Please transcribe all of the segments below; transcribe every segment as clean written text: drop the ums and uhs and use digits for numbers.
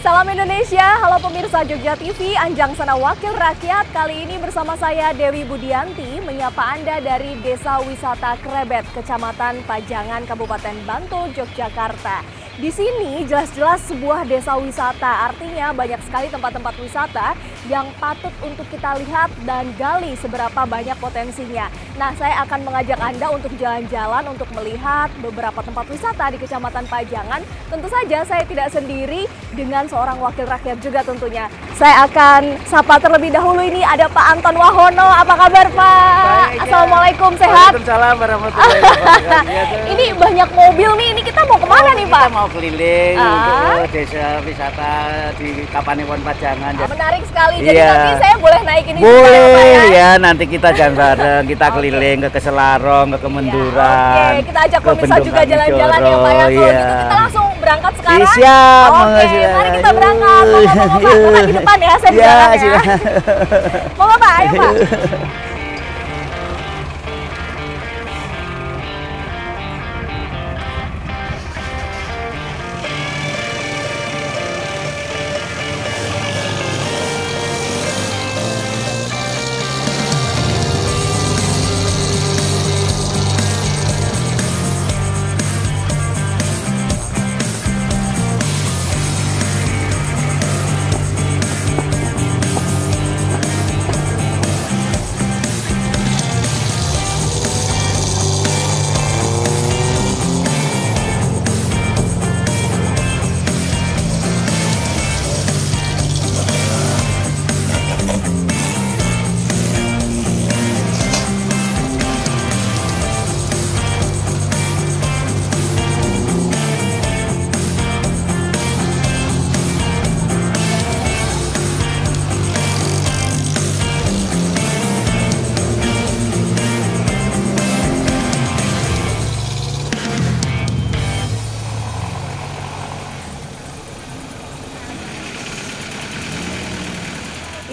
Salam Indonesia, halo pemirsa Jogja TV, Anjang Sana Wakil Rakyat. Kali ini bersama saya Dewi Budianti menyapa Anda dari Desa Wisata Krebet, Kecamatan Pajangan, Kabupaten Bantul, Yogyakarta. Di sini jelas-jelas sebuah desa wisata, artinya banyak sekali tempat-tempat wisata yang patut untuk kita lihat dan gali seberapa banyak potensinya. Nah, saya akan mengajak Anda untuk jalan-jalan untuk melihat beberapa tempat wisata di Kecamatan Pajangan. Tentu saja saya tidak sendiri, dengan seorang wakil rakyat juga tentunya. Saya akan sapa terlebih dahulu, ini ada Pak Anton Wahono. Apa kabar Pak? Baik, Assalamualaikum, sehat? Waalaikumsalam warahmatullahi wabarakatuh. Ini banyak mobil nih, ini kita mau kemana nih Pak? Kita mau keliling untuk desa wisata di Kapanewon Pajangan. Menarik sekali, jadi nanti saya boleh naik ini juga ya Pak ya? Ya, nanti kita jalan bareng, kita keliling ke Selarong, ke Kemenduran. Oke, kita ajak pemirsa juga jalan-jalan ya Pak ya. Kalau gitu kita langsung berangkat sekarang. Siap. Oke, mari kita berangkat. Bapak di depan ya, saya di belakang ya. Mau Bapak, ayo Pak.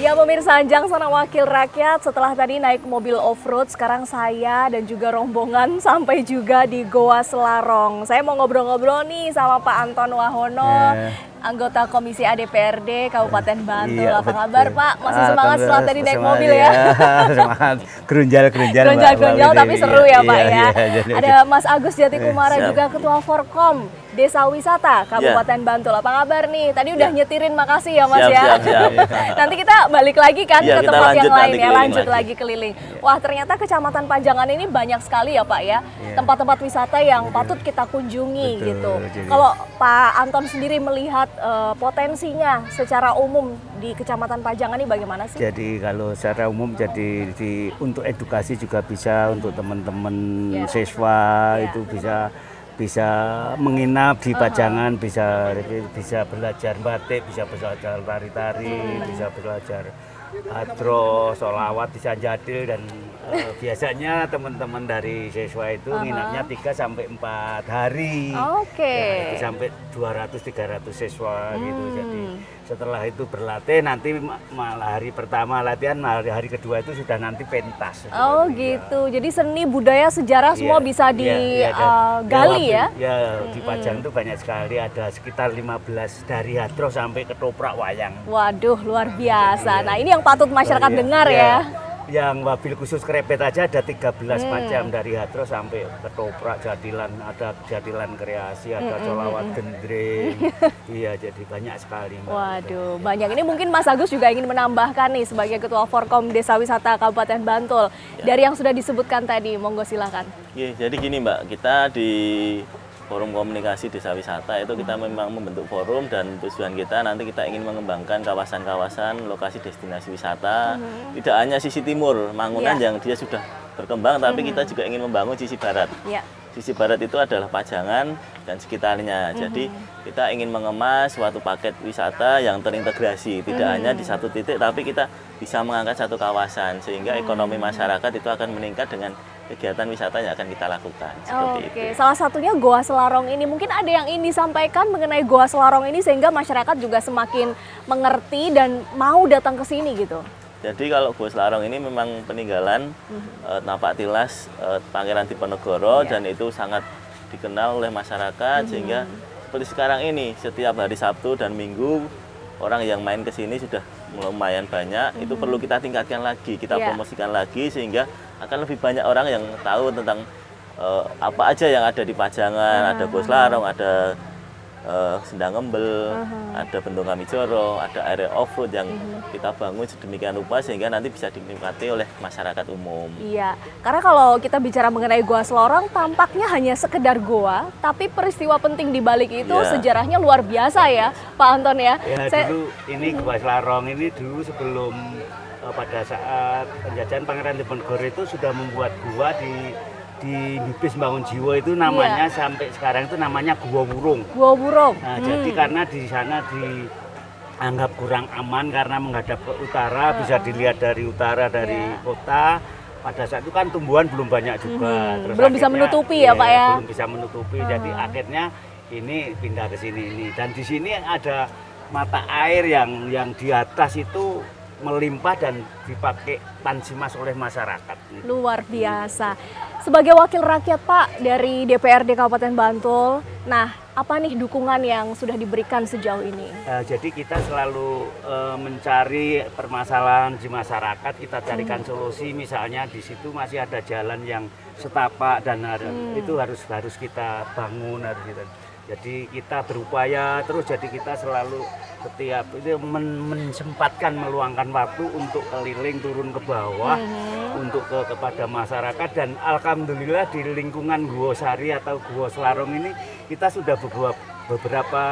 Ya pemirsa Anjang Sana Wakil Rakyat, setelah tadi naik mobil off-road, sekarang saya dan juga rombongan sampai juga di Goa Selarong. Saya mau ngobrol-ngobrol nih sama Pak Anton Wahono, anggota Komisi ADPRD Kabupaten Bantul. Apa kabar Pak? Masih semangat setelah tadi naik mobil ya? Semangat, gerunjal-gerunjal. Gerunjal tapi seru ya Pak ya. Ada Mas Agus Jatikumara juga Ketua Forkom Desa Wisata Kabupaten Bantul. Apa kabar nih? Tadi udah nyetirin, makasih ya Mas ya. Nanti kita balik lagi kan ke tempat yang lain ya, lanjut lagi keliling. Wah, ternyata Kecamatan Pajangan ini banyak sekali ya Pak ya, tempat-tempat wisata yang patut kita kunjungi gitu. Kalau Pak Anton sendiri melihat potensinya secara umum di Kecamatan Pajangan ini bagaimana sih? Jadi kalau secara umum jadi untuk edukasi juga bisa, untuk teman-teman siswa itu bisa menginap di Pajangan, bisa belajar batik, bisa belajar tari-tari, bisa belajar hadroh, sholawat, bisa jadil, dan biasanya teman-teman dari siswa itu nginapnya 3 sampai 4 hari. Ya, itu sampai 200-300 siswa gitu. Jadi setelah itu berlatih, nanti malah hari pertama latihan, hari kedua itu sudah nanti pentas. Oh gitu, jadi seni, budaya, sejarah semua bisa digali ya? Ya, di Pajangan itu banyak sekali, ada sekitar 15 dari hadroh sampai ketoprak wayang. Waduh, luar biasa. Nah ini yang patut masyarakat dengar ya. Yang wabil khusus Krebet aja ada 13 macam, dari hadroh sampai ketoprak, jadilan, ada jadilan kreasi, ada sholawat gendring. Iya, jadi banyak sekali Mbak. Waduh, banyak. Ini mungkin Mas Agus juga ingin menambahkan nih sebagai Ketua Forkom Desa Wisata Kabupaten Bantul. Dari yang sudah disebutkan tadi, monggo silakan. Jadi gini Mbak, kita di Forum Komunikasi Desa Wisata itu kita memang membentuk forum, dan tujuan kita nanti kita ingin mengembangkan kawasan-kawasan lokasi destinasi wisata. Tidak hanya sisi timur Mangunan yang dia sudah berkembang, tapi kita juga ingin membangun sisi barat. Sisi barat itu adalah Pajangan dan sekitarnya. Jadi kita ingin mengemas suatu paket wisata yang terintegrasi, tidak hanya di satu titik, tapi kita bisa mengangkat satu kawasan sehingga ekonomi masyarakat itu akan meningkat dengan kegiatan wisata yang akan kita lakukan. Oke, salah satunya Goa Selarong ini. Mungkin ada yang ingin disampaikan mengenai Goa Selarong ini sehingga masyarakat juga semakin mengerti dan mau datang ke sini gitu. Jadi kalau Goa Selarong ini memang peninggalan napak tilas Pangeran Diponegoro, dan itu sangat dikenal oleh masyarakat sehingga seperti sekarang ini, setiap hari Sabtu dan Minggu orang yang main ke sini sudah lumayan banyak. Itu perlu kita tingkatkan lagi, kita promosikan lagi sehingga akan lebih banyak orang yang tahu tentang apa aja yang ada di Pajangan. Ada Gua Slarong, ada Sendang Embel, ada Bendung Kamijoro, ada area off-road yang kita bangun sedemikian rupa sehingga nanti bisa dinikmati oleh masyarakat umum. Iya, karena kalau kita bicara mengenai Gua Slarong, tampaknya hanya sekedar goa, tapi peristiwa penting di balik itu sejarahnya luar biasa ya, Pak Anton ya. Dulu ini Gua Slarong ini dulu sebelum pada saat penjajahan Pangeran Diponegoro itu sudah membuat gua di Bibis Bangun Jiwo itu namanya sampai sekarang itu namanya Gua Wurung. Gua Wurung. Nah, jadi karena di sana dianggap kurang aman karena menghadap ke utara, bisa dilihat dari utara dari kota. Pada saat itu kan tumbuhan belum banyak juga. Terus belum bisa menutupi ya, Pak ya. Belum bisa menutupi. Jadi akhirnya ini pindah ke sini ini. Dan di sini ada mata air yang di atas itu melimpah dan dipakai tansimas oleh masyarakat. Luar biasa. Sebagai wakil rakyat Pak dari DPRD Kabupaten Bantul, nah apa nih dukungan yang sudah diberikan sejauh ini? Jadi kita selalu mencari permasalahan di masyarakat, kita carikan solusi. Misalnya di situ masih ada jalan yang setapak dan itu harus kita bangun, harus kita. Jadi kita berupaya terus, jadi kita selalu setiap itu menyempatkan meluangkan waktu untuk keliling turun ke bawah untuk kepada masyarakat. Dan alhamdulillah di lingkungan Gua Sari atau Gua Slarong ini kita sudah beberapa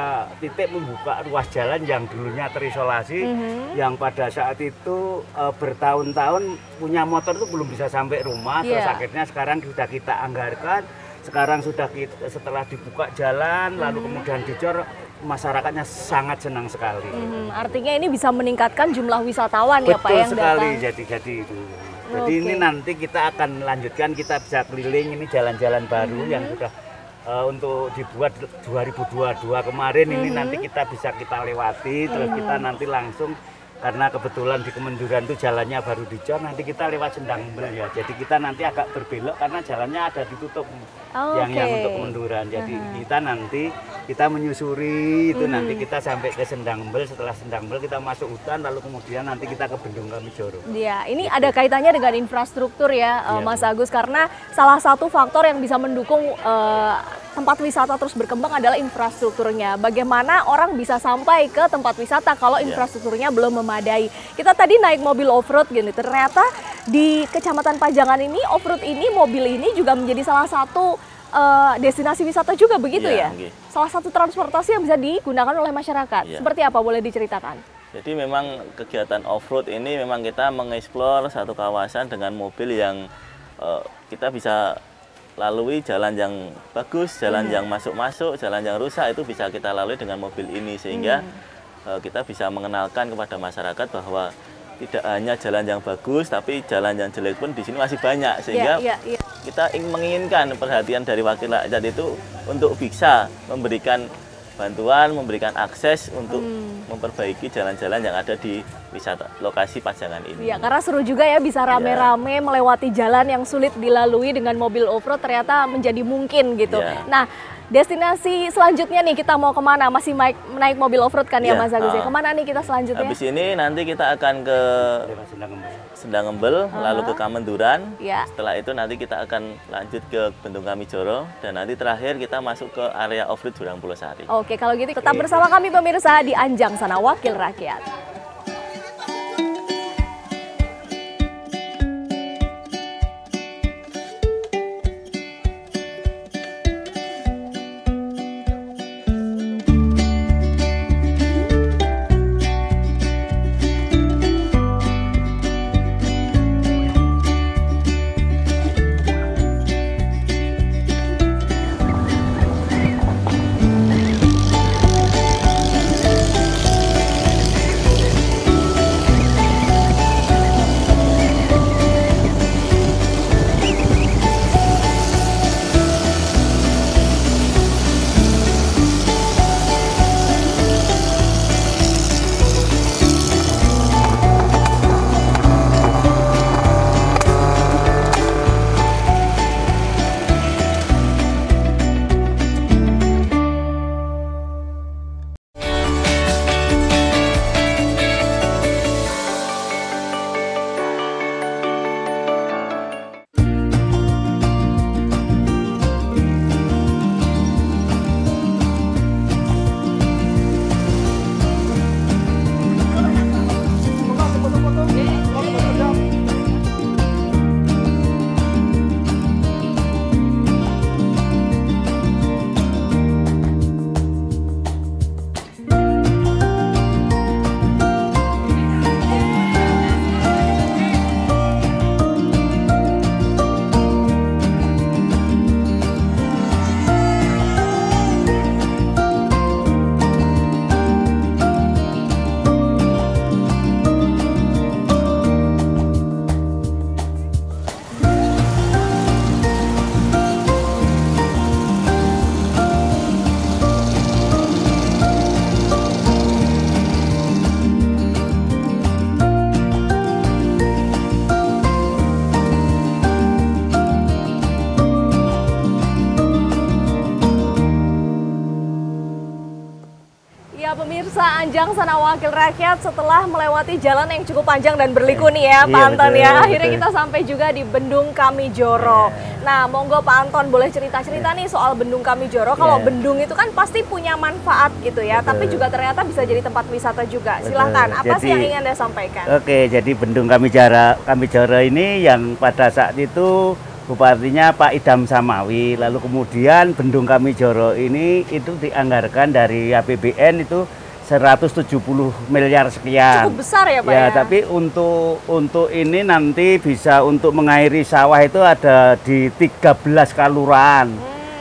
titik membuka ruas jalan yang dulunya terisolasi, yang pada saat itu bertahun-tahun punya motor itu belum bisa sampai rumah. Terus akhirnya sekarang sudah kita anggarkan. Sekarang sudah setelah dibuka jalan, lalu kemudian dicor, masyarakatnya sangat senang sekali. Artinya ini bisa meningkatkan jumlah wisatawan ya Pak yang sekali, datang. jadi itu. Jadi ini nanti kita akan lanjutkan, kita bisa keliling ini jalan-jalan baru yang sudah untuk dibuat 2022 kemarin. Ini nanti kita bisa kita lewati, terus kita nanti langsung. Karena kebetulan di Kemenduran itu jalannya baru dicor, nanti kita lewat Sendang Embel ya. Jadi kita nanti agak berbelok karena jalannya ada ditutup yang untuk Kemenduran. Jadi kita menyusuri itu nanti kita sampai ke Sendang Embel. Setelah Sendang Embel kita masuk hutan, lalu kemudian nanti kita ke Bendung Kamijoro. Iya, ini ada kaitannya dengan infrastruktur ya, Mas Agus, karena salah satu faktor yang bisa mendukung tempat wisata terus berkembang adalah infrastrukturnya. Bagaimana orang bisa sampai ke tempat wisata kalau infrastrukturnya belum memadai. Kita tadi naik mobil off-road gitu, ternyata di Kecamatan Pajangan ini off-road ini, mobil ini juga menjadi salah satu destinasi wisata juga begitu ya? Salah satu transportasi yang bisa digunakan oleh masyarakat. Seperti apa, boleh diceritakan? Jadi memang kegiatan off-road ini memang kita mengeksplor satu kawasan dengan mobil yang kita bisa lalui jalan yang bagus, jalan yang masuk-masuk, jalan yang rusak itu bisa kita lalui dengan mobil ini sehingga kita bisa mengenalkan kepada masyarakat bahwa tidak hanya jalan yang bagus tapi jalan yang jelek pun di sini masih banyak sehingga kita menginginkan perhatian dari wakil rakyat itu untuk bisa memberikan bantuan, memberikan akses untuk memperbaiki jalan-jalan yang ada di wisata lokasi Pajangan ini. Iya, karena seru juga ya bisa rame-rame melewati jalan yang sulit dilalui dengan mobil off-road ternyata menjadi mungkin gitu. Nah, destinasi selanjutnya nih kita mau kemana? Masih naik mobil off-road kan ya Mas Agus ya? Kemana nih kita selanjutnya? Habis ini nanti kita akan ke Sendang Embel, lalu ke Kemenduran. Setelah itu nanti kita akan lanjut ke Bendung Kamijoro dan nanti terakhir kita masuk ke area off-road Jurang Pulau Sari. Oke, kalau gitu tetap bersama kami pemirsa di Anjang Sana Wakil Rakyat. Ya pemirsa, Anjang Sana Wakil Rakyat setelah melewati jalan yang cukup panjang dan berliku nih ya Pak Anton ya. Akhirnya kita sampai juga di Bendung Kamijoro. Nah monggo Pak Anton boleh cerita-cerita nih soal Bendung Kamijoro. Kalau bendung itu kan pasti punya manfaat gitu ya, tapi juga ternyata bisa jadi tempat wisata juga. Silahkan, apa sih yang ingin Anda sampaikan? Oke, jadi Bendung Kamijoro ini yang pada saat itu bupatinya Pak Idam Samawi, lalu kemudian Bendung Kamijoro ini itu dianggarkan dari APBN itu 170 miliar sekian. Cukup besar ya Pak ya? Tapi untuk ini nanti bisa untuk mengairi sawah itu ada di 13 kelurahan.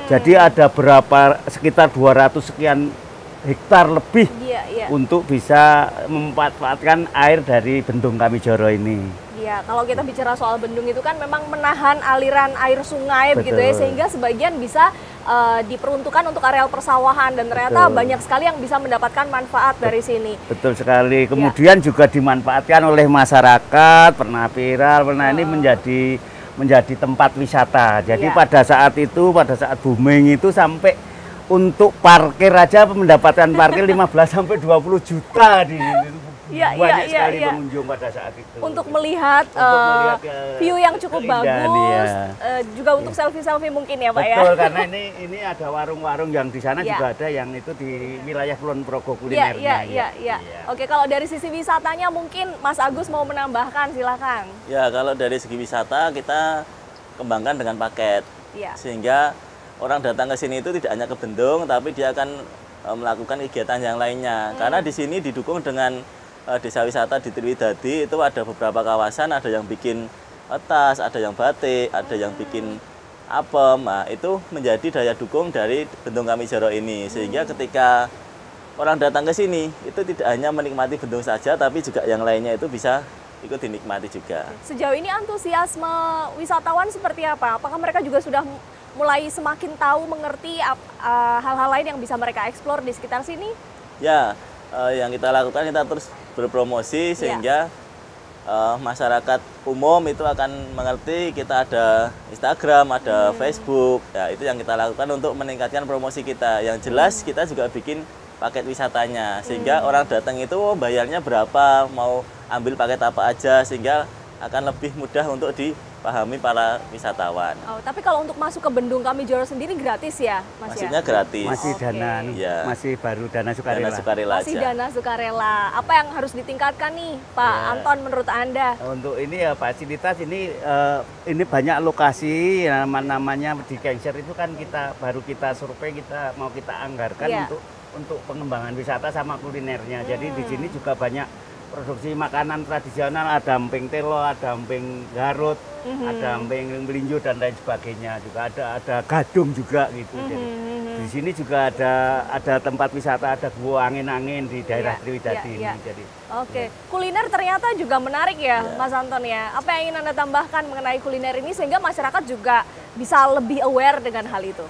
Jadi ada sekitar 200 sekian hektar lebih untuk bisa memanfaatkan air dari Bendung Kamijoro ini. Ya, kalau kita bicara soal bendung itu kan memang menahan aliran air sungai begitu ya, sehingga sebagian bisa diperuntukkan untuk areal persawahan dan ternyata banyak sekali yang bisa mendapatkan manfaat dari sini. Betul sekali. Kemudian juga dimanfaatkan oleh masyarakat, pernah viral, pernah ini menjadi tempat wisata. Jadi pada saat booming itu sampai untuk parkir aja mendapatkan parkir 15 sampai 20 juta di banyak sekali pengunjung pada saat itu. Untuk melihat view yang cukup bagus, juga untuk selfie-selfie mungkin ya Pak ya. Betul, karena ini ada warung-warung yang di sana juga ada yang itu di wilayah Kulon Progo kulinernya. Oke, kalau dari sisi wisatanya mungkin Mas Agus mau menambahkan, silakan. Ya, kalau dari segi wisata kita kembangkan dengan paket, sehingga orang datang ke sini itu tidak hanya ke bendung, tapi dia akan melakukan kegiatan yang lainnya. Karena di sini didukung dengan desa wisata di Triwidadi, itu ada beberapa kawasan, ada yang bikin tas, ada yang batik, ada yang bikin apem. Nah, itu menjadi daya dukung dari Bendung Kamijoro ini. Sehingga ketika orang datang ke sini, itu tidak hanya menikmati bendung saja, tapi juga yang lainnya itu bisa ikut dinikmati juga. Sejauh ini antusiasme wisatawan seperti apa? Apakah mereka juga sudah mulai semakin tahu, mengerti hal-hal lain yang bisa mereka eksplor di sekitar sini? Ya, yang kita lakukan, kita terus berpromosi sehingga masyarakat umum itu akan mengerti. Kita ada Instagram, ada Facebook, ya itu yang kita lakukan untuk meningkatkan promosi kita. Yang jelas kita juga bikin paket wisatanya, sehingga orang datang itu bayarnya berapa, mau ambil paket apa aja, sehingga akan lebih mudah untuk dipahami para wisatawan. Oh, tapi kalau untuk masuk ke Bendung Kamijoro sendiri gratis ya, Mas? Maksudnya gratis. Masih masih baru dana sukarela. Masih dana sukarela. Apa yang harus ditingkatkan nih, Pak Anton menurut Anda? Untuk ini ya fasilitas ini banyak lokasi, namanya di Kengser itu kan baru kita survei, kita anggarkan untuk pengembangan wisata sama kulinernya. Jadi di sini juga banyak produksi makanan tradisional, ada emping telo, ada emping Garut, ada emping melinjo dan lain sebagainya. Juga ada gadung juga gitu. Jadi di sini juga ada tempat wisata, ada gua angin-angin di daerah Triwidadi ini. Jadi kuliner ternyata juga menarik ya, Mas Anton ya. Apa yang ingin Anda tambahkan mengenai kuliner ini sehingga masyarakat juga bisa lebih aware dengan hal itu?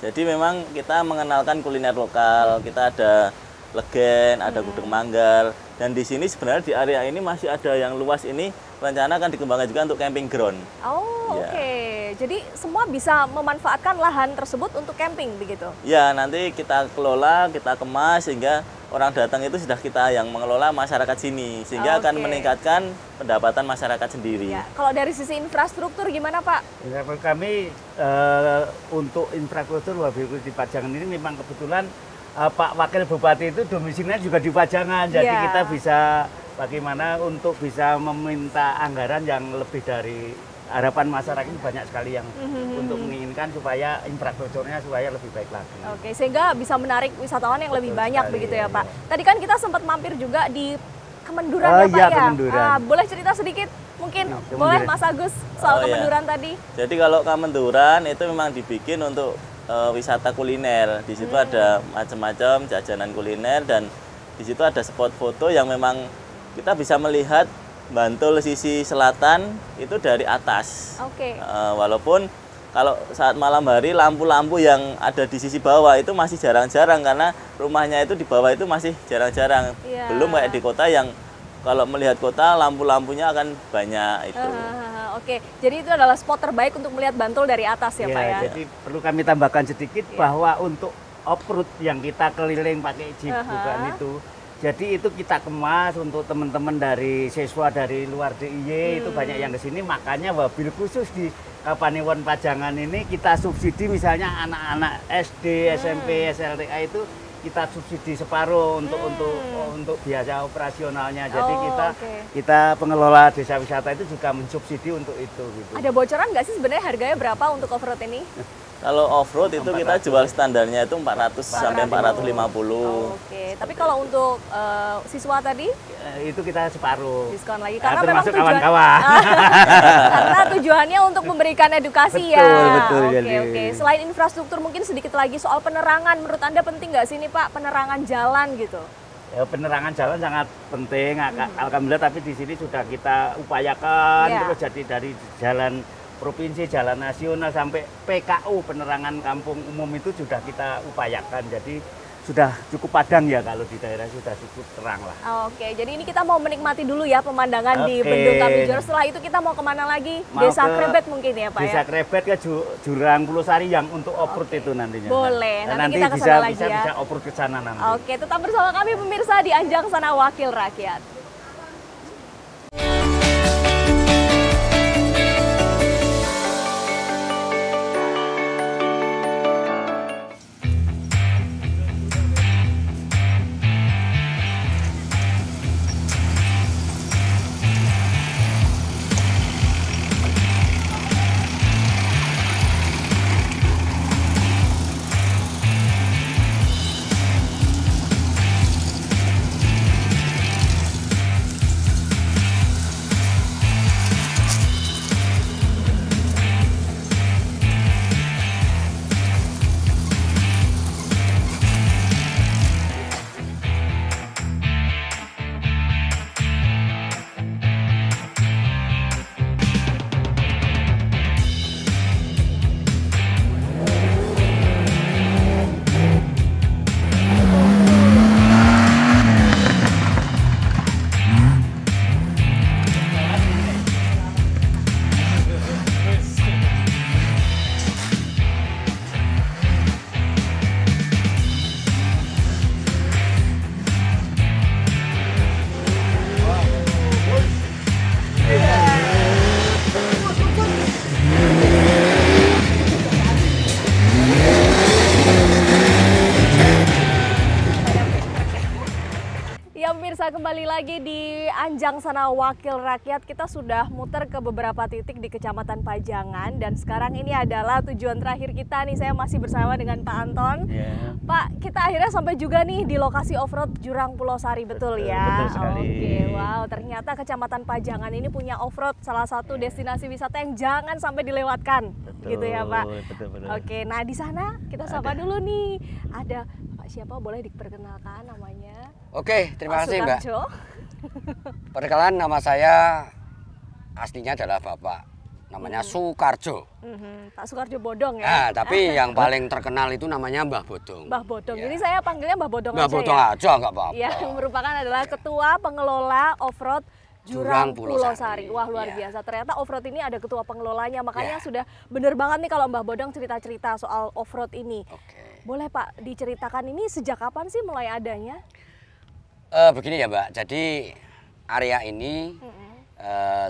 Jadi memang kita mengenalkan kuliner lokal. Kita ada Legen, ada Gudeg Manggar, dan di sini sebenarnya di area ini masih ada yang luas ini, rencana akan dikembangkan juga untuk camping ground. Oh, oke. Jadi semua bisa memanfaatkan lahan tersebut untuk camping begitu? Ya, nanti kita kelola, kita kemas sehingga orang datang itu sudah kita yang mengelola masyarakat sini, sehingga akan meningkatkan pendapatan masyarakat sendiri. Ya. Kalau dari sisi infrastruktur gimana Pak? Kami untuk infrastruktur di Pajangan ini memang kebetulan Pak Wakil Bupati itu domisilinya juga di Pajangan, jadi kita bisa bagaimana untuk bisa meminta anggaran yang lebih dari harapan masyarakat. Ini banyak sekali yang untuk menginginkan supaya infrastrukturnya supaya lebih baik lagi. Oke, sehingga bisa menarik wisatawan yang lebih banyak begitu ya Pak. Tadi kan kita sempat mampir juga di Kemenduran ya Pak ya. Kemenduran. Boleh cerita sedikit mungkin, boleh Mas Agus soal Kemenduran tadi? Jadi kalau Kemenduran itu memang dibikin untuk wisata kuliner. Di situ ada macam-macam jajanan kuliner, dan di situ ada spot foto yang memang kita bisa melihat Bantul sisi selatan itu dari atas. Walaupun kalau saat malam hari lampu-lampu yang ada di sisi bawah itu masih jarang-jarang, karena rumahnya itu di bawah itu masih jarang-jarang. Belum kayak di kota yang kalau melihat kota lampu-lampunya akan banyak itu. Oke, jadi itu adalah spot terbaik untuk melihat Bantul dari atas ya Pak ya? Jadi perlu kami tambahkan sedikit bahwa untuk off-road yang kita keliling pakai jeep, bukan itu. Jadi itu kita kemas untuk teman-teman dari siswa dari luar DIY itu banyak yang ke sini, makanya mobil khusus di Kapanewon Pajangan ini kita subsidi, misalnya anak-anak SD, SMP, SLTA itu kita subsidi separuh untuk biaya operasionalnya. Jadi kita pengelola desa wisata itu juga mensubsidi untuk itu gitu. Ada bocoran nggak sih sebenarnya harganya berapa untuk off-road ini? Kalau off-road itu kita jual standarnya itu 400 sampai 450. Oke, tapi kalau untuk siswa tadi? Itu kita separuh. Diskon lagi, karena memang termasuk kawan-kawan. Karena tujuannya untuk memberikan edukasi betul, ya. Betul, Oke. Selain infrastruktur, mungkin sedikit lagi soal penerangan. Menurut Anda penting nggak sih nih Pak, penerangan jalan gitu? Ya, penerangan jalan sangat penting, alhamdulillah, tapi di sini sudah kita upayakan terus, jadi dari jalan provinsi, jalan nasional sampai PKU penerangan kampung umum itu sudah kita upayakan. Jadi sudah cukup padang ya, kalau di daerah sudah cukup terang lah. Oke, jadi ini kita mau menikmati dulu ya pemandangan di Bendung Kamijoro. Setelah itu kita mau kemana lagi? Desa Krebet mungkin ya Pak ya? Desa Krebet ke Jurang Pulau Sari yang untuk off-road itu nantinya. Boleh, nanti kita bisa, lagi ya. Bisa off-road ke sana nanti. Oke, tetap bersama kami pemirsa di Anjang Sana Wakil Rakyat. Kembali lagi di Anjang Sana Wakil Rakyat. Kita sudah muter ke beberapa titik di Kecamatan Pajangan, dan sekarang ini adalah tujuan terakhir kita nih. Saya masih bersama dengan Pak Anton. Pak, kita akhirnya sampai juga nih di lokasi off-road Jurang Pulau Sari, betul ya? Betul sekali. Oke, wow, ternyata Kecamatan Pajangan ini punya off-road, salah satu destinasi wisata yang jangan sampai dilewatkan. Betul, gitu ya Pak? Betul. Oke, nah di sana kita sapa dulu nih. Ada Pak siapa, boleh diperkenalkan namanya? Oke, terima kasih Mbak. Sukarjo. Perkenalan, nama saya aslinya adalah Bapak, namanya Sukarjo. Pak Sukarjo Bodong ya? Nah, tapi yang paling terkenal itu namanya Mbah Bodong. Mbah Bodong, Ya. jadi saya panggilnya Mbah Bodong Mbah aja Bodong ya? aja, nggak apa-apa. Yang merupakan adalah Ketua Pengelola Off-Road Jurang Pulau Sari. Wah, luar biasa. Ternyata off-road ini ada ketua pengelolanya, makanya sudah bener banget nih kalau Mbah Bodong cerita-cerita soal off-road ini. Boleh Pak diceritakan ini sejak kapan sih mulai adanya? Begini ya Mbak, jadi area ini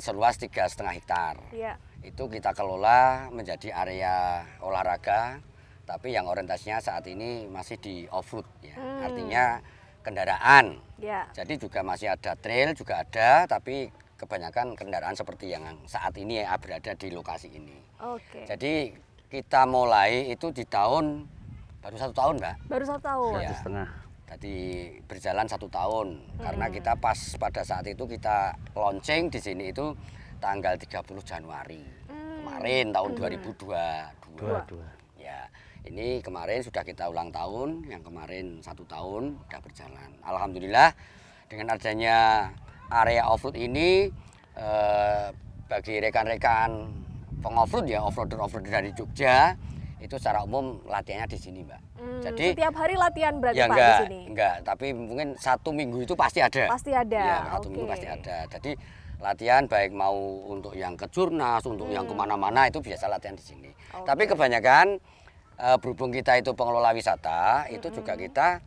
seluas 3,5 hektar. Iya. Itu kita kelola menjadi area olahraga, tapi yang orientasinya saat ini masih di off-road ya. Artinya kendaraan. Ya. Jadi juga masih ada trail, juga ada, tapi kebanyakan kendaraan seperti yang saat ini ya, berada di lokasi ini. Oke. Jadi kita mulai itu di tahun, baru 1 tahun Mbak. Baru 1 tahun? Ya. 1,5. Jadi berjalan 1 tahun, karena kita pas pada saat itu kita launching di sini itu tanggal 30 Januari kemarin tahun 2022. Ya, ini kemarin sudah kita ulang tahun, yang kemarin 1 tahun sudah berjalan. Alhamdulillah dengan adanya area off-road ini bagi rekan-rekan peng-off-road ya, off-roader dari Jogja, itu secara umum latihannya di sini Mbak. Jadi setiap hari latihan berarti ya Pak enggak, di sini? Enggak, tapi mungkin 1 minggu itu pasti ada. Pasti ada. Ya, 1 minggu pasti ada. Jadi latihan baik mau untuk yang ke Jurnas, untuk yang kemana-mana itu biasa latihan di sini. Tapi kebanyakan berhubung kita itu pengelola wisata, itu juga kita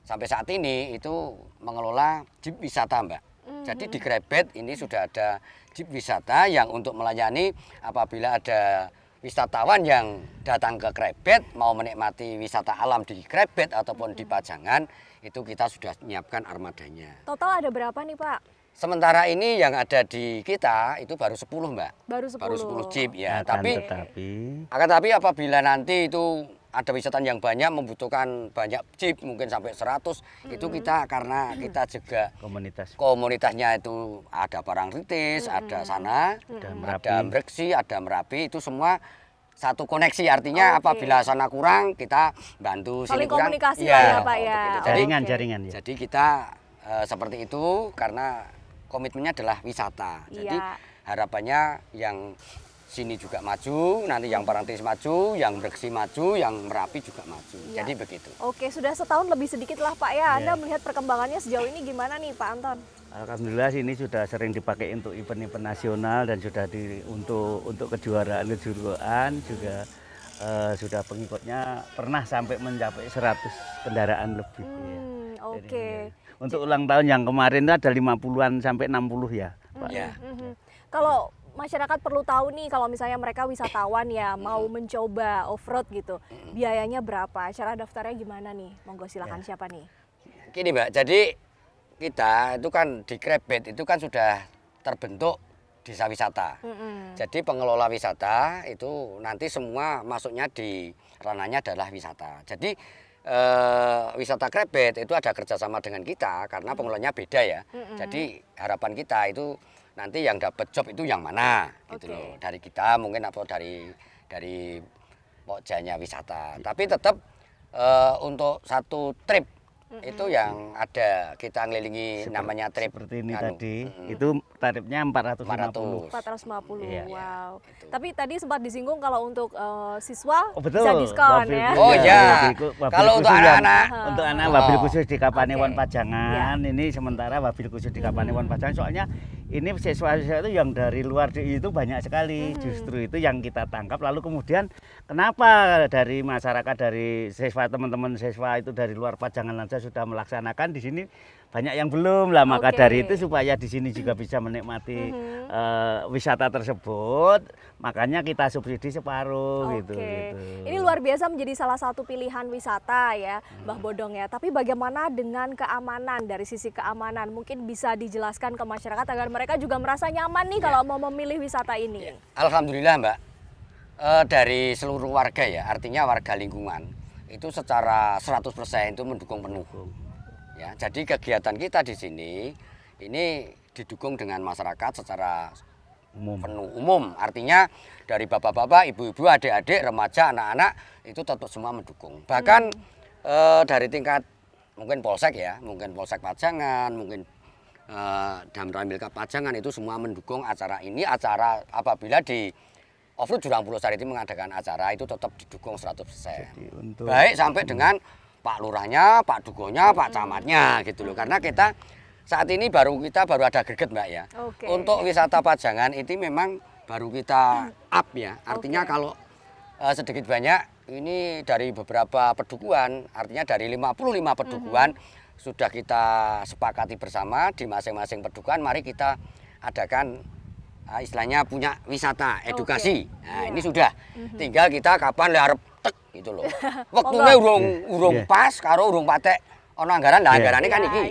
sampai saat ini itu mengelola jeep wisata, Mbak. Jadi di Krebet ini sudah ada jeep wisata yang untuk melayani apabila ada wisatawan yang datang ke Krebet mau menikmati wisata alam di Krebet ataupun di Pajangan, itu kita sudah menyiapkan armadanya. Total ada berapa nih Pak? Sementara ini yang ada di kita itu baru 10, Mbak. Baru 10. Baru 10 jeep ya. Tetapi Apabila nanti itu ada wisatawan yang banyak membutuhkan banyak jeep mungkin sampai 100, itu kita karena kita juga komunitasnya itu ada Parangtritis, ada sana, ada Breksi, ada Merapi, itu semua satu koneksi, artinya apabila sana kurang kita bantu sini kurang. Komunikasi ya Pak ya. Jaringan ya. Jadi kita seperti itu karena komitmennya adalah wisata. Jadi harapannya yang sini juga maju, nanti yang Parangtritis maju, yang Breksi maju, yang Merapi juga maju. Jadi begitu. Oke, sudah setahun lebih sedikit lah Pak ya. Anda melihat perkembangannya sejauh ini gimana nih Pak Anton? Alhamdulillah ini sudah sering dipakai untuk event-event nasional dan sudah untuk kejuaraan juga sudah pengikutnya pernah sampai mencapai 100 kendaraan lebih. Oke. Untuk ulang tahun yang kemarin itu ada 50-an sampai 60 ya, Pak. Kalau masyarakat perlu tahu nih, kalau misalnya mereka wisatawan ya mau mencoba off-road gitu, biayanya berapa? Cara daftarnya gimana nih? Monggo silakan siapa nih? Gini Mbak, jadi kita itu kan di Krebet itu kan sudah terbentuk desa wisata. Jadi pengelola wisata itu nanti semua masuknya di ranahnya adalah wisata. Jadi wisata Krebet itu ada kerjasama dengan kita karena pengelolanya beda ya. Jadi harapan kita itu nanti yang dapat job itu yang mana gitu loh. Dari kita mungkin atau dari pokjanya wisata. Tapi tetap untuk satu trip itu yang ada kita ngelilingi namanya trip seperti ini tadi itu tarifnya 450. 450. Iya. Wow. Gitu. Tapi tadi sempat disinggung kalau untuk siswa betul, bisa diskon ya. Oh iya. Kalau untuk anak-anak, untuk anak wabil khusus di Kapanewon Pajangan ini sementara wabil khusus di Kapanewon Pajangan, soalnya ini siswa-siswa itu yang dari luar itu banyak sekali. Justru itu yang kita tangkap. Lalu kemudian kenapa dari masyarakat, dari siswa, teman-teman siswa itu dari luar Pajangan saja sudah melaksanakan, di sini banyak yang belum lah. Maka dari itu supaya di sini juga bisa menikmati wisata tersebut, makanya kita subsidi separuh gitu. Ini luar biasa menjadi salah satu pilihan wisata ya, Mbah Bodong ya. Tapi bagaimana dengan keamanan, dari sisi keamanan? Mungkin bisa dijelaskan ke masyarakat agar mereka juga merasa nyaman nih kalau mau memilih wisata ini. Alhamdulillah Mbak, dari seluruh warga ya, artinya warga lingkungan itu secara 100% itu mendukung penuh. Ya, jadi kegiatan kita di sini ini didukung dengan masyarakat secara penuh umum. Artinya dari bapak-bapak, ibu-ibu, adik-adik, remaja, anak-anak itu tetap semua mendukung. Bahkan dari tingkat mungkin Polsek ya, mungkin Polsek Pajangan, mungkin Damramil Pajangan itu semua mendukung acara ini. Acara apabila di Off-road Jurang Pulau Sari itu mengadakan acara itu tetap didukung 100%. Baik sampai dengan Pak Lurahnya, Pak Dugonya, Pak Camatnya gitu loh. Karena kita saat ini baru ada greget Mbak ya. Untuk wisata Pajangan itu memang baru kita up ya. Artinya kalau sedikit banyak ini dari beberapa pedukuhan, artinya dari 55 pedukuhan sudah kita sepakati bersama di masing-masing pedukuhan. Mari kita adakan istilahnya punya wisata edukasi. Nah, ini sudah. Tinggal kita kapan le arep tek gitu loh. Waktunya urung pas karo urung patek ono anggaran, lah anggarannya kan iki.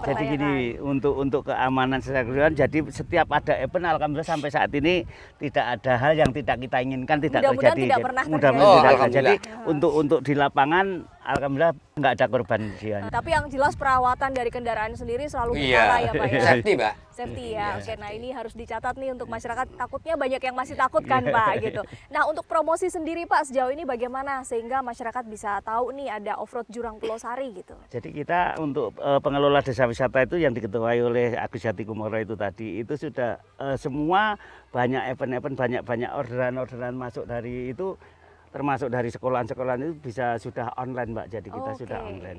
Jadi gini, untuk keamanan secara keseluruhan, jadi setiap ada event alhamdulillah sampai saat ini tidak ada hal yang tidak kita inginkan tidak terjadi. Mudah-mudahan tidak terjadi. Jadi untuk di lapangan alhamdulillah nggak ada korban jiwa. Tapi yang jelas perawatan dari kendaraan sendiri selalu berkala ya Pak ya. Safety Mbak. Safety ya. Oke, nah ini harus dicatat nih untuk masyarakat. Takutnya banyak yang masih takut kan Pak gitu. Nah untuk promosi sendiri Pak sejauh ini bagaimana sehingga masyarakat bisa tahu nih ada off-road Jurang Pulau Sari gitu. Jadi kita untuk pengelola desa wisata itu yang diketuai oleh Agus Jati Kumoro itu tadi itu sudah semua banyak event-event, banyak orderan masuk dari itu, termasuk dari sekolahan-sekolahan itu bisa sudah online Mbak. Jadi kita sudah online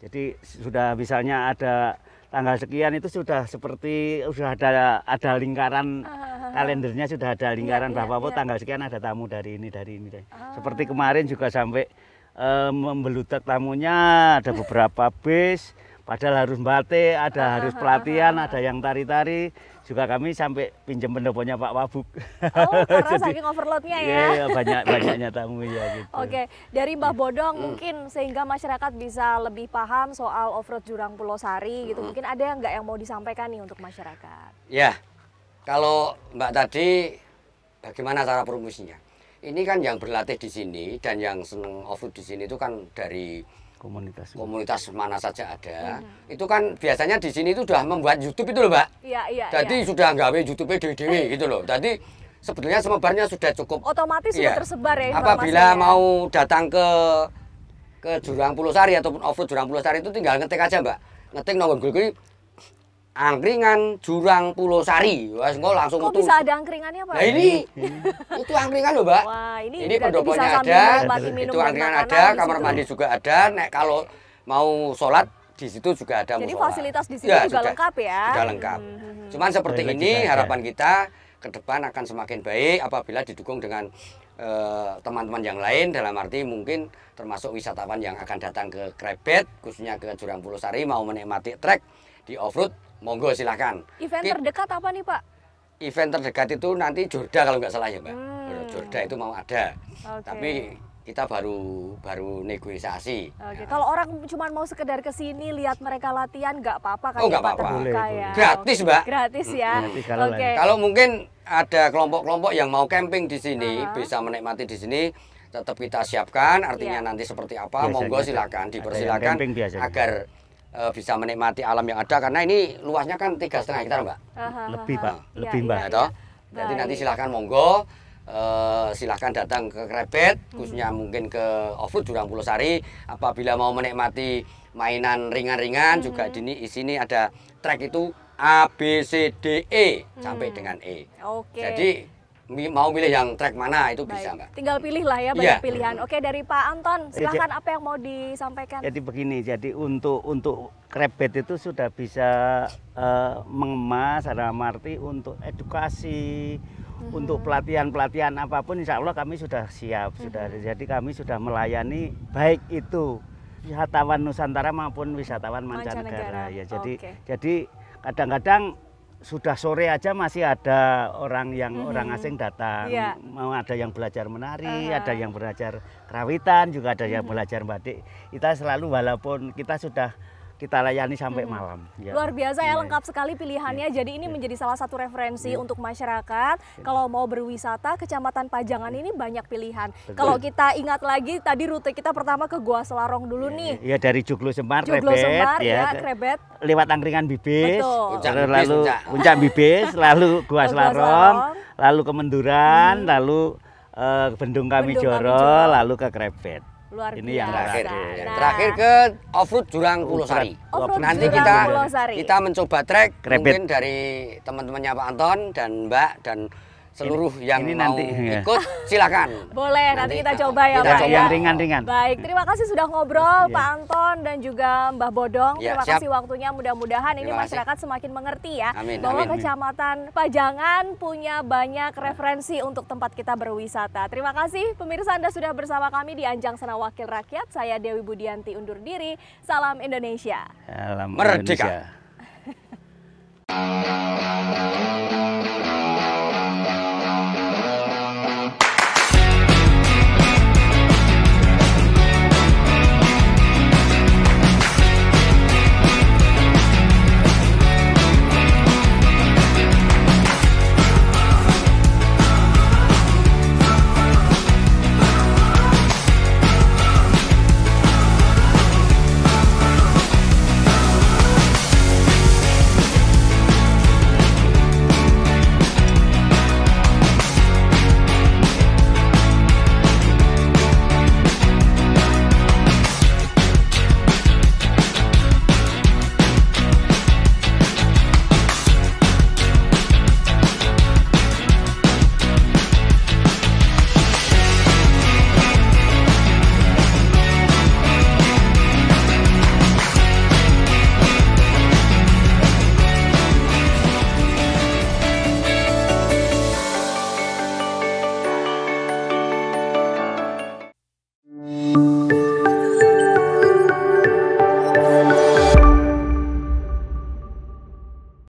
Jadi sudah misalnya ada tanggal sekian itu sudah seperti sudah ada lingkaran kalendernya, sudah ada lingkaran bahwa tanggal sekian ada tamu dari ini. Seperti kemarin juga sampai membeludak tamunya, ada beberapa bis, padahal harus batik, ada harus pelatihan, ada yang tari-tari. Juga kami sampai pinjam pendoponya Pak Wabuk. Oh, karena saking overloadnya ya. Iya, banyaknya tamu ya gitu. Oke, dari Mbah Bodong mungkin sehingga masyarakat bisa lebih paham soal off-road Jurang Pulau Sari gitu. Mungkin ada yang nggak yang mau disampaikan nih untuk masyarakat? Ya, kalau Mbak tadi bagaimana cara promosinya? Ini kan yang berlatih di sini dan yang seneng off-road di sini itu kan dari komunitas mana saja ada. Itu kan biasanya di sini itu sudah membuat YouTube itu loh, Mbak. Iya. Jadi sudah nggawe YouTube dewe-dewe gitu loh. Jadi sebetulnya semebarnya sudah cukup. Otomatis sudah tersebar ya apabila mau datang ke Jurang Pulau Sari ataupun off-road Jurang Pulau Sari itu tinggal ngetik aja, Mbak. Ngetik nomor Google angkringan Jurang Pulau Sari. Wah, langsung kok bisa ada angkringannya, Pak? Nah ini itu angkringan loh, Mbak. Wah, ini pendoponya ada, itu angkringan ada, kamar mandi juga ada. Nek kalau mau sholat di situ juga ada. Jadi musola. fasilitas di situ juga lengkap ya? Sudah lengkap. Cuman seperti ini harapan kita ke depan akan semakin baik apabila didukung dengan teman-teman yang lain, dalam arti mungkin termasuk wisatawan yang akan datang ke Krebet, khususnya ke Jurang Pulau Sari, mau menikmati trek di off-road, monggo silahkan. Event terdekat apa nih, Pak? Event terdekat itu nanti Jorda kalau nggak salah ya, Mbak. Jorda itu mau ada, tapi kita baru negosiasi. Oke. Kalau orang cuma mau sekedar ke sini lihat mereka latihan nggak apa-apa kan? Oh, nggak apa-apa. Ya. Gratis, Mbak. Gratis ya. Oke. Kalau mungkin ada kelompok-kelompok yang mau camping di sini, bisa menikmati di sini, tetap kita siapkan. Artinya nanti seperti apa, monggo silakan, dipersilakan agar bisa menikmati alam yang ada, karena ini luasnya kan 3,5 hektar, Mbak. Lebih, Pak. Lebih, Mbak. Jadi nanti silakan monggo. Silahkan datang ke Krebet, khususnya mungkin ke off-road Jurang Pulau Sari. Apabila mau menikmati mainan ringan-ringan, juga di sini ada trek itu A, B, C, D, E sampai dengan E. Jadi mau milih yang trek mana itu bisa, Mbak. Tinggal pilih lah ya, banyak pilihan. Oke, dari Pak Anton, silahkan apa yang mau disampaikan? Jadi begini, jadi untuk Krebet itu sudah bisa mengemas, dalam arti untuk edukasi, untuk pelatihan apapun, insya Allah kami sudah siap. Jadi kami sudah melayani baik itu wisatawan Nusantara maupun wisatawan mancanegara. Ya, jadi kadang-kadang sudah sore aja masih ada orang asing datang, mau ada yang belajar menari, ada yang belajar kerawitan, juga ada yang belajar batik. Kita selalu, walaupun kita layani sampai malam. Ya. Luar biasa ya, lengkap sekali pilihannya. Jadi ini menjadi salah satu referensi untuk masyarakat. Kalau mau berwisata, Kecamatan Pajangan ini banyak pilihan. Kalau kita ingat lagi, tadi rute kita pertama ke Gua Selarong dulu nih. Iya, dari Joglo Semar, Krebet. Lewat angkringan Bibis, lalu Puncak Bibis, lalu Gua Selarong, lalu ke Menduran, lalu Bendung Kamijoro, lalu ke Krebet. Luar ini yang terakhir. Nah, terakhir ke off-road Jurang Pulau Sari. Nanti kita mencoba trek mungkin dari teman-temannya Pak Anton dan Mbak dan seluruh yang ini mau nanti ikut silakan. Boleh, nanti kita coba ya, Pak. Yang ringan-ringan. Baik, terima kasih sudah ngobrol Pak Anton dan juga Mbah Bodong. Terima kasih waktunya. Mudah-mudahan ini masyarakat semakin mengerti ya bahwa Kecamatan Pajangan punya banyak referensi untuk tempat kita berwisata. Terima kasih pemirsa, Anda sudah bersama kami di Anjang Sana Wakil Rakyat. Saya Dewi Budianti undur diri. Salam Indonesia. Salam Merdeka. Indonesia.